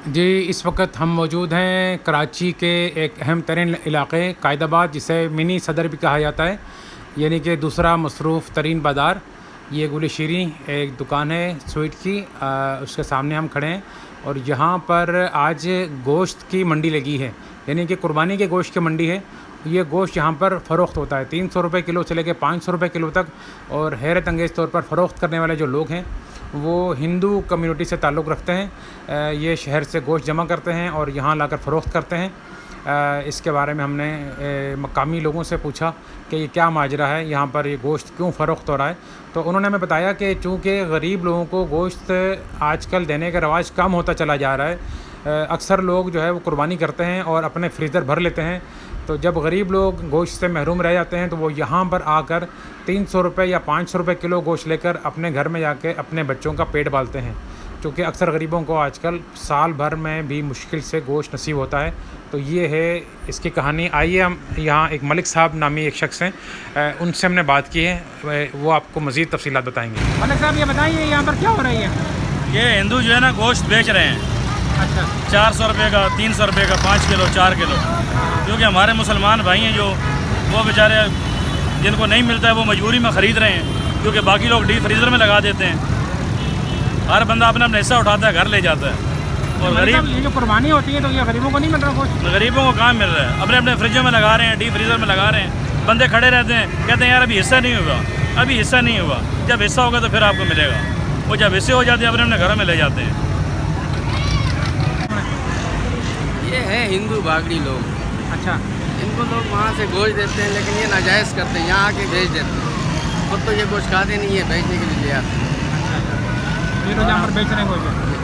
जी, इस वक्त हम मौजूद हैं कराची के एक अहम तरीन इलाक़े कायदाबाद, जिसे मिनी सदर भी कहा जाता है, यानी कि दूसरा मसरूफ़ तरीन बाज़ार। ये गुल शीरी एक दुकान है स्वीट की, उसके सामने हम खड़े हैं और यहाँ पर आज गोश्त की मंडी लगी है, यानी कि कुर्बानी के गोश्त की मंडी है। ये गोश्त यहाँ पर फ़रोख्त होता है 300 रुपये किलो से लेकर 500 रुपये किलो तक। और हैरत अंगेज़ तौर पर फ़रोख्त करने वाले जो लोग हैं वो हिंदू कम्युनिटी से ताल्लुक़ रखते हैं। ये शहर से गोश्त जमा करते हैं और यहाँ लाकर फ़रोख्त करते हैं। इसके बारे में हमने मकामी लोगों से पूछा कि ये क्या माजरा है, यहाँ पर ये गोश्त क्यों फ़रोख्त हो रहा है। तो उन्होंने हमें बताया कि चूँकि गरीब लोगों को गोश्त आजकल देने का रवाज कम होता चला जा रहा है, अक्सर लोग जो है वो कुर्बानी करते हैं और अपने फ्रीज़र भर लेते हैं। तो जब गरीब लोग गोश्त से महरूम रह जाते हैं तो वो यहाँ पर आकर 300 रुपये या 500 रुपये किलो गोश्त लेकर अपने घर में जाके अपने बच्चों का पेट पालते हैं, क्योंकि अक्सर गरीबों को आजकल साल भर में भी मुश्किल से गोश्त नसीब होता है। तो ये है इसकी कहानी। आइए हम यहाँ एक मलिक साहब नामी एक शख्स हैं, उनसे हमने बात की है, वो आपको मज़ीद तफसीलात बताएँगे। मलिक साहब, ये बताइए यहाँ पर क्या हो रही है? ये हिंदू जो है ना गोश्त बेच रहे हैं। अच्छा, 400 रुपये का, 300 रुपये का, 5 किलो, 4 किलो। क्योंकि हमारे मुसलमान भाई हैं जो वो बेचारे जिनको नहीं मिलता है वो मजबूरी में ख़रीद रहे हैं, क्योंकि बाकी लोग डीप फ्रीज़र में लगा देते हैं। हर बंदा अपना अपना हिस्सा उठाता है, घर ले जाता है। और गरीब, ये जो कुर्बानी होती है तो ये गरीबों को नहीं मिल रहा गोश्त? गरीबों को कहाँ मिल रहा है? अपने अपने फ्रिजों में लगा रहे हैं, डीप फ्रीज़र में लगा रहे हैं। बंदे खड़े रहते हैं, कहते हैं यार अभी हिस्सा नहीं हुआ, अभी हिस्सा नहीं हुआ। जब हिस्सा होगा तो फिर आपको मिलेगा। वो जब हिस्से हो जाते हैं अपने अपने घरों में ले जाते हैं। ये है हिंदू बागड़ी लोग। अच्छा, इनको लोग वहाँ से गोश्त देते हैं, लेकिन ये नाजायज़ करते हैं, यहाँ आके बेच देते हैं। खुद तो ये गोश्त खाते नहीं है, बेचने के लिए ले आते हैं। ये तो यहाँ पर बेच रहे हैं गोश्त।